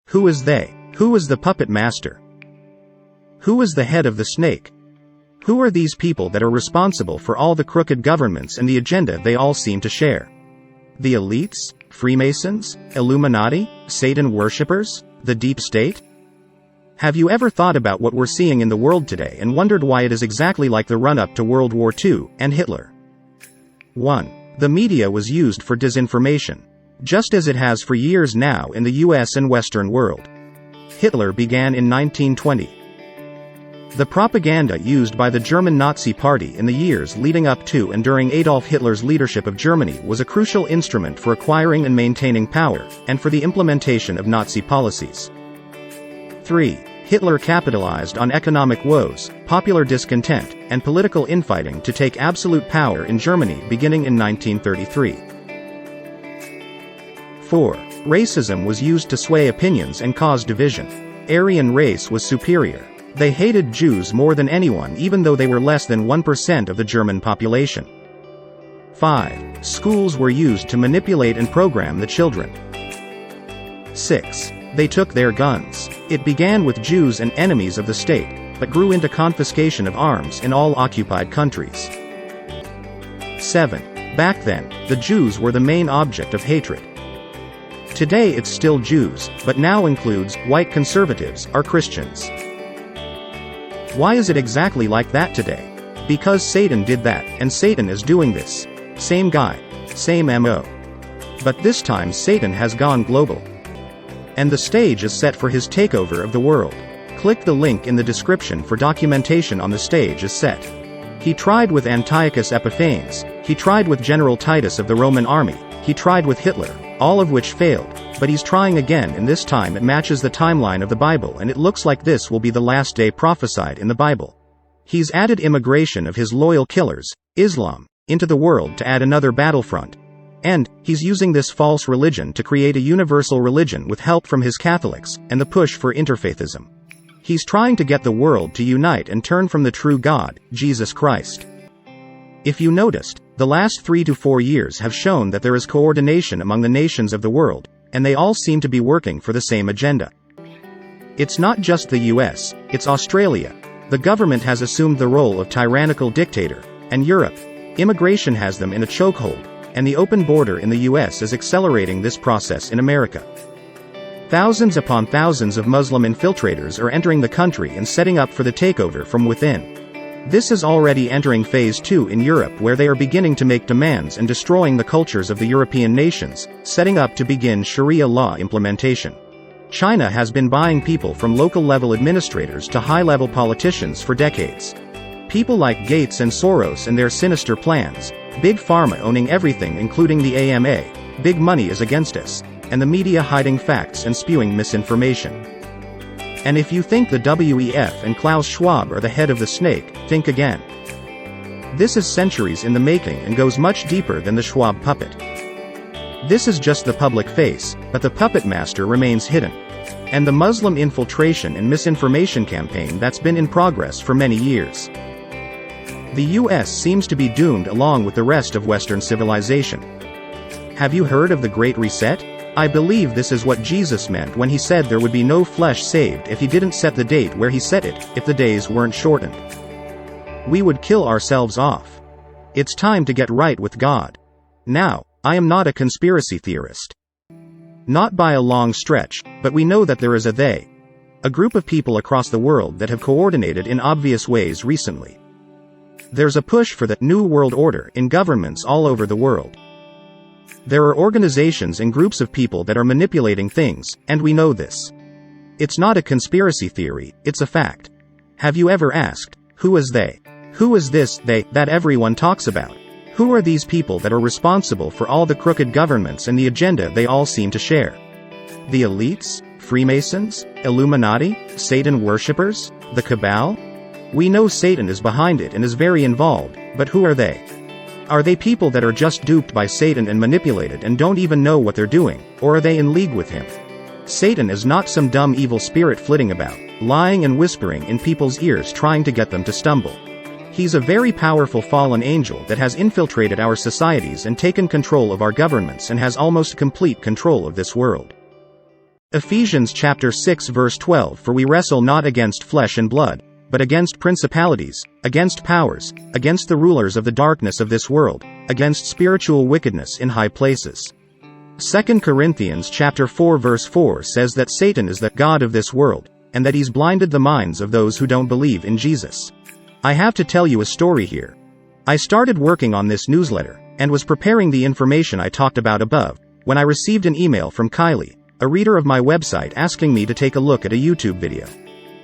Who is they? Who is the puppet master? Who is the head of the snake? Who are these people that are responsible for all the crooked governments and the agenda they all seem to share? The elites? Freemasons? Illuminati? Satan worshippers? The deep state? Have you ever thought about what we're seeing in the world today and wondered why it is exactly like the run-up to World War II and Hitler? 1. The media was used for disinformation, just as it has for years now in the US and Western world. Hitler began in 1920. The propaganda used by the German Nazi Party in the years leading up to and during Adolf Hitler's leadership of Germany was a crucial instrument for acquiring and maintaining power, and for the implementation of Nazi policies. 3. Hitler capitalized on economic woes, popular discontent, and political infighting to take absolute power in Germany beginning in 1933. 4. Racism was used to sway opinions and cause division. Aryan race was superior. They hated Jews more than anyone even though they were less than 1% of the German population. 5. Schools were used to manipulate and program the children. 6. They took their guns. It began with Jews and enemies of the state, but grew into confiscation of arms in all occupied countries. 7. Back then, the Jews were the main object of hatred. Today it's still Jews, but now includes white conservatives or Christians. Why is it exactly like that today? Because Satan did that, and Satan is doing this. Same guy, same MO. But this time Satan has gone global. And the stage is set for his takeover of the world. Click the link in the description for documentation on the stage is set. He tried with Antiochus Epiphanes, he tried with General Titus of the Roman army, he tried with Hitler, all of which failed, but he's trying again, and this time it matches the timeline of the Bible, and it looks like this will be the last day prophesied in the Bible. He's added immigration of his loyal killers, Islam, into the world to add another battlefront. And he's using this false religion to create a universal religion with help from his Catholics, and the push for interfaithism. He's trying to get the world to unite and turn from the true God, Jesus Christ. If you noticed, the last 3 to 4 years have shown that there is coordination among the nations of the world, and they all seem to be working for the same agenda. It's not just the US, it's Australia. The government has assumed the role of tyrannical dictator, and Europe. Immigration has them in a chokehold, and the open border in the US is accelerating this process in America. Thousands upon thousands of Muslim infiltrators are entering the country and setting up for the takeover from within. This is already entering phase 2 in Europe, where they are beginning to make demands and destroying the cultures of the European nations, setting up to begin Sharia law implementation. China has been buying people from local-level administrators to high-level politicians for decades. People like Gates and Soros and their sinister plans, Big Pharma owning everything including the AMA, big money is against us, and the media hiding facts and spewing misinformation. And if you think the WEF and Klaus Schwab are the head of the snake, think again. This is centuries in the making and goes much deeper than the Schwab puppet. This is just the public face, but the puppet master remains hidden. And the Muslim infiltration and misinformation campaign that's been in progress for many years. The US seems to be doomed along with the rest of Western civilization. Have you heard of the Great Reset? I believe this is what Jesus meant when he said there would be no flesh saved if he didn't set the date where he set it, if the days weren't shortened. We would kill ourselves off. It's time to get right with God. Now, I am not a conspiracy theorist. Not by a long stretch, but we know that there is a they. A group of people across the world that have coordinated in obvious ways recently. There's a push for the New World Order in governments all over the world. There are organizations and groups of people that are manipulating things, and we know this. It's not a conspiracy theory, it's a fact. Have you ever asked, who is they? Who is this they that everyone talks about? Who are these people that are responsible for all the crooked governments and the agenda they all seem to share? The elites? Freemasons? Illuminati? Satan worshippers? The Cabal? We know Satan is behind it and is very involved, but who are they? Are they people that are just duped by Satan and manipulated and don't even know what they're doing, or are they in league with him? Satan is not some dumb evil spirit flitting about, lying and whispering in people's ears trying to get them to stumble. He's a very powerful fallen angel that has infiltrated our societies and taken control of our governments and has almost complete control of this world. Ephesians chapter 6 verse 12 For we wrestle not against flesh and blood, but against principalities, against powers, against the rulers of the darkness of this world, against spiritual wickedness in high places. 2 Corinthians chapter 4 verse 4 says that Satan is the god of this world, and that he's blinded the minds of those who don't believe in Jesus. I have to tell you a story here. I started working on this newsletter, and was preparing the information I talked about above, when I received an email from Kylie, a reader of my website, asking me to take a look at a YouTube video.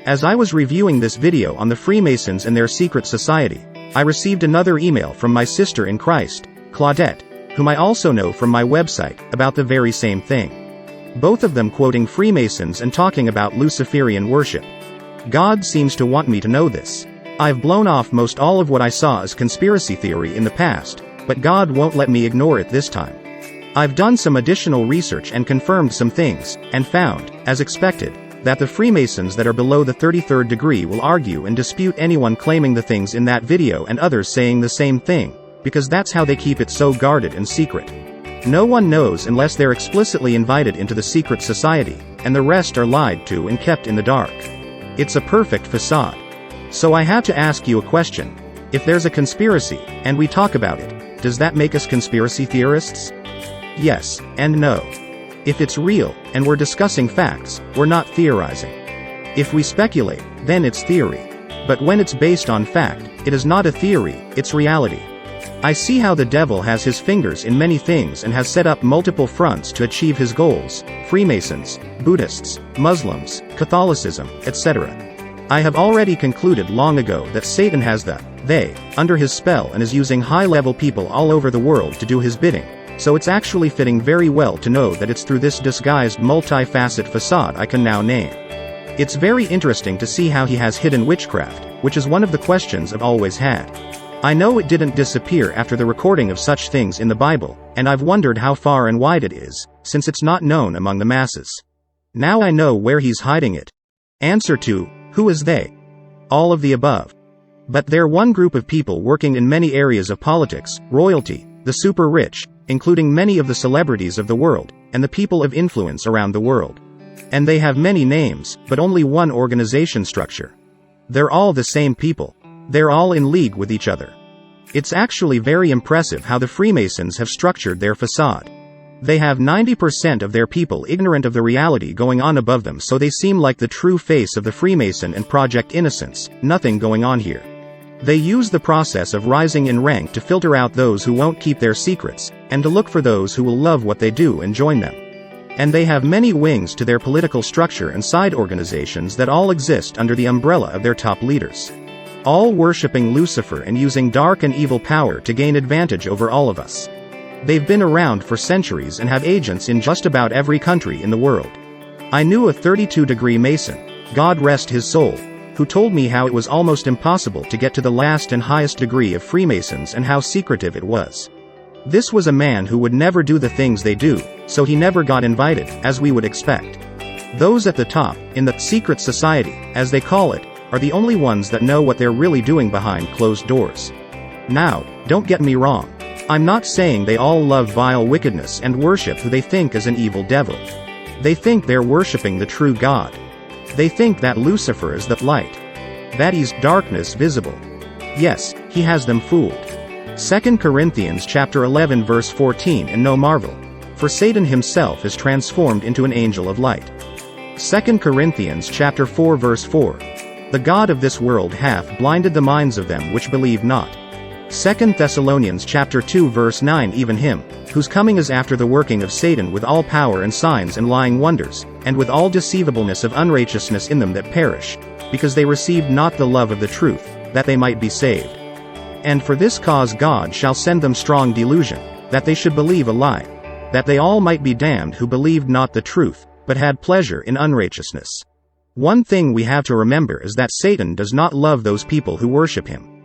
As I was reviewing this video on the Freemasons and their secret society, I received another email from my sister in Christ, Claudette, whom I also know from my website, about the very same thing. Both of them quoting Freemasons and talking about Luciferian worship. God seems to want me to know this. I've blown off most all of what I saw as conspiracy theory in the past, but God won't let me ignore it this time. I've done some additional research and confirmed some things, and found, as expected, that the Freemasons that are below the 33rd degree will argue and dispute anyone claiming the things in that video and others saying the same thing, because that's how they keep it so guarded and secret. No one knows unless they're explicitly invited into the secret society, and the rest are lied to and kept in the dark. It's a perfect facade. So I have to ask you a question. If there's a conspiracy, and we talk about it, does that make us conspiracy theorists? Yes, and no. If it's real, and we're discussing facts, we're not theorizing. If we speculate, then it's theory. But when it's based on fact, it is not a theory, it's reality. I see how the devil has his fingers in many things and has set up multiple fronts to achieve his goals: Freemasons, Buddhists, Muslims, Catholicism, etc. I have already concluded long ago that Satan has they under his spell and is using high-level people all over the world to do his bidding. So it's actually fitting very well to know that it's through this disguised multi-facet facade I can now name. It's very interesting to see how he has hidden witchcraft, which is one of the questions I've always had. I know it didn't disappear after the recording of such things in the Bible, and I've wondered how far and wide it is, since it's not known among the masses. Now I know where he's hiding it. Answer 2. Who is they? All of the above. But they're one group of people working in many areas of politics, royalty, the super rich, including many of the celebrities of the world, and the people of influence around the world. And they have many names, but only one organization structure. They're all the same people. They're all in league with each other. It's actually very impressive how the Freemasons have structured their facade. They have 90% of their people ignorant of the reality going on above them, so they seem like the true face of the Freemason and Project Innocence, nothing going on here. They use the process of rising in rank to filter out those who won't keep their secrets, and to look for those who will love what they do and join them. And they have many wings to their political structure and side organizations that all exist under the umbrella of their top leaders. All worshipping Lucifer and using dark and evil power to gain advantage over all of us. They've been around for centuries and have agents in just about every country in the world. I knew a 32-degree Mason, God rest his soul, who told me how it was almost impossible to get to the last and highest degree of Freemasons and how secretive it was. This was a man who would never do the things they do, so he never got invited, as we would expect. Those at the top, in the secret society, as they call it, are the only ones that know what they're really doing behind closed doors. Now, don't get me wrong. I'm not saying they all love vile wickedness and worship who they think is an evil devil. They think they're worshiping the true God. They think that Lucifer is the light. That he's darkness visible. Yes, he has them fooled. 2 Corinthians chapter 11 verse 14 And no marvel. For Satan himself is transformed into an angel of light. 2 Corinthians chapter 4 verse 4. The God of this world hath blinded the minds of them which believe not. 2 Thessalonians chapter 2 verse 9 Even him, whose coming is after the working of Satan with all power and signs and lying wonders, and with all deceivableness of unrighteousness in them that perish, because they received not the love of the truth, that they might be saved. And for this cause God shall send them strong delusion, that they should believe a lie, that they all might be damned who believed not the truth, but had pleasure in unrighteousness. One thing we have to remember is that Satan does not love those people who worship him.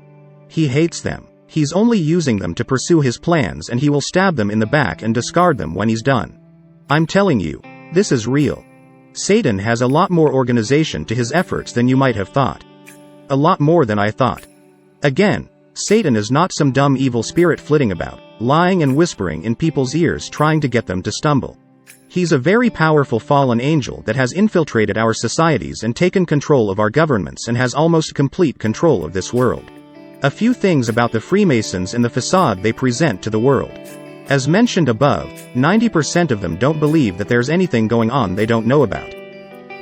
He hates them. He's only using them to pursue his plans, and he will stab them in the back and discard them when he's done. I'm telling you, this is real. Satan has a lot more organization to his efforts than you might have thought. A lot more than I thought. Again, Satan is not some dumb evil spirit flitting about, lying and whispering in people's ears trying to get them to stumble. He's a very powerful fallen angel that has infiltrated our societies and taken control of our governments and has almost complete control of this world. A few things about the Freemasons and the facade they present to the world. As mentioned above, 90% of them don't believe that there's anything going on they don't know about.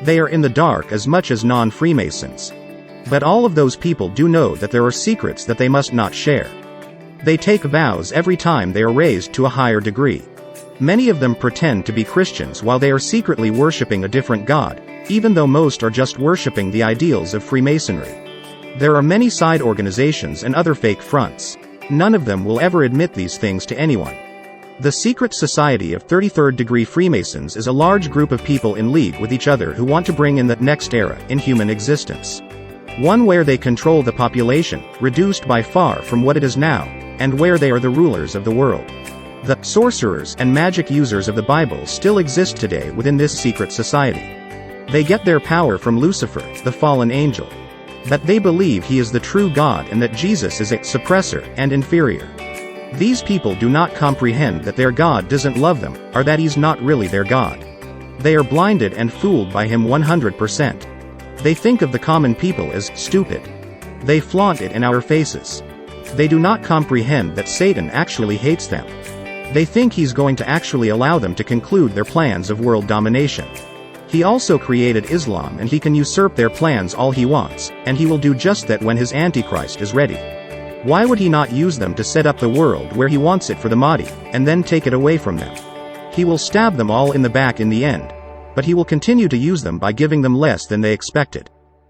They are in the dark as much as non-Freemasons. But all of those people do know that there are secrets that they must not share. They take vows every time they are raised to a higher degree. Many of them pretend to be Christians while they are secretly worshipping a different god, even though most are just worshipping the ideals of Freemasonry. There are many side organizations and other fake fronts. None of them will ever admit these things to anyone. The secret society of 33rd degree Freemasons is a large group of people in league with each other who want to bring in the next era in human existence. One where they control the population, reduced by far from what it is now, and where they are the rulers of the world. The sorcerers and magic users of the Bible still exist today within this secret society. They get their power from Lucifer, the fallen angel. That they believe he is the true God and that Jesus is a suppressor and inferior. These people do not comprehend that their God doesn't love them, or that he's not really their God. They are blinded and fooled by him 100%. They think of the common people as stupid. They flaunt it in our faces. They do not comprehend that Satan actually hates them. They think he's going to actually allow them to conclude their plans of world domination. He also created Islam and he can usurp their plans all he wants, and he will do just that when his Antichrist is ready. Why would he not use them to set up the world where he wants it for the Mahdi, and then take it away from them? He will stab them all in the back in the end. But he will continue to use them by giving them less than they expected.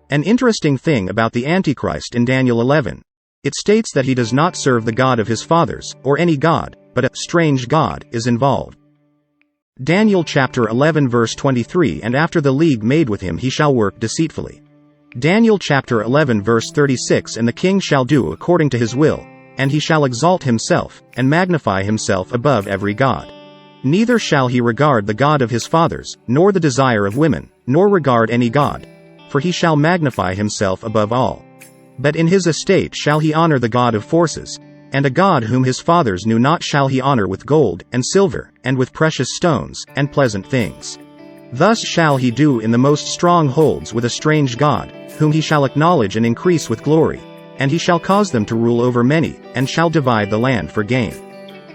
An interesting thing about the Antichrist in Daniel 11. It states that he does not serve the God of his fathers, or any god, but a strange god is involved. Daniel chapter 11 verse 23 And after the league made with him he shall work deceitfully. Daniel chapter 11 verse 36 And the king shall do according to his will, and he shall exalt himself, and magnify himself above every god. Neither shall he regard the God of his fathers, nor the desire of women, nor regard any god. For he shall magnify himself above all. But in his estate shall he honor the God of forces, and a God whom his fathers knew not shall he honor with gold, and silver, and with precious stones, and pleasant things. Thus shall he do in the most strong holds with a strange God, whom he shall acknowledge and increase with glory, and he shall cause them to rule over many, and shall divide the land for gain.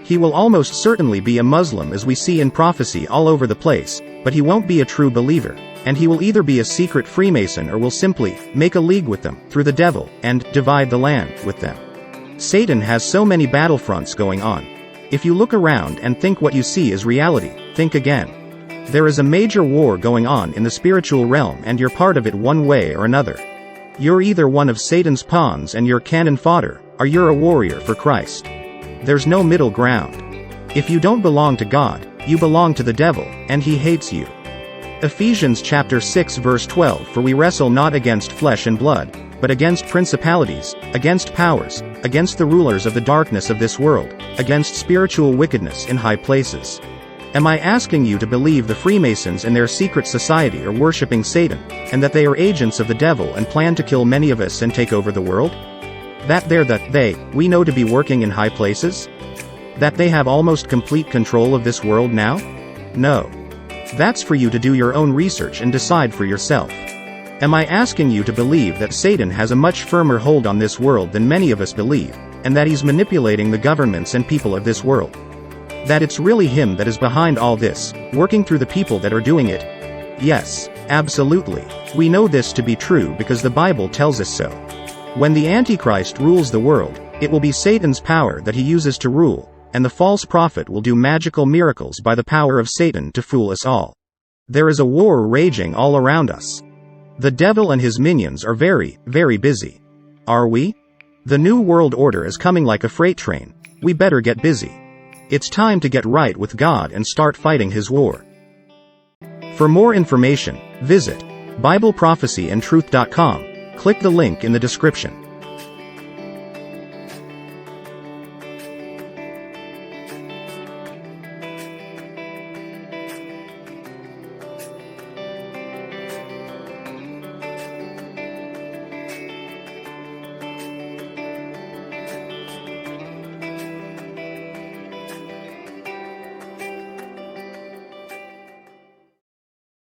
He will almost certainly be a Muslim as we see in prophecy all over the place, but he won't be a true believer, and he will either be a secret Freemason or will simply make a league with them, through the devil, and divide the land with them. Satan has so many battlefronts going on. If you look around and think what you see is reality, think again. There is a major war going on in the spiritual realm and you're part of it one way or another. You're either one of Satan's pawns and you're cannon fodder, or you're a warrior for Christ. There's no middle ground. If you don't belong to God, you belong to the devil, and he hates you. Ephesians chapter 6 verse 12 For we wrestle not against flesh and blood, but against principalities, against powers, against the rulers of the darkness of this world, against spiritual wickedness in high places. Am I asking you to believe the Freemasons and their secret society are worshipping Satan, and that they are agents of the devil and plan to kill many of us and take over the world? That we know to be working in high places? That they have almost complete control of this world now? No. That's for you to do your own research and decide for yourself. Am I asking you to believe that Satan has a much firmer hold on this world than many of us believe, and that he's manipulating the governments and people of this world? That it's really him that is behind all this, working through the people that are doing it? Yes, absolutely. We know this to be true because the Bible tells us so. When the Antichrist rules the world, it will be Satan's power that he uses to rule, and the false prophet will do magical miracles by the power of Satan to fool us all. There is a war raging all around us. The devil and his minions are very, very busy. Are we? The new world order is coming like a freight train. We better get busy. It's time to get right with God and start fighting his war. For more information, visit BibleProphecyandTruth.com. Click the link in the description.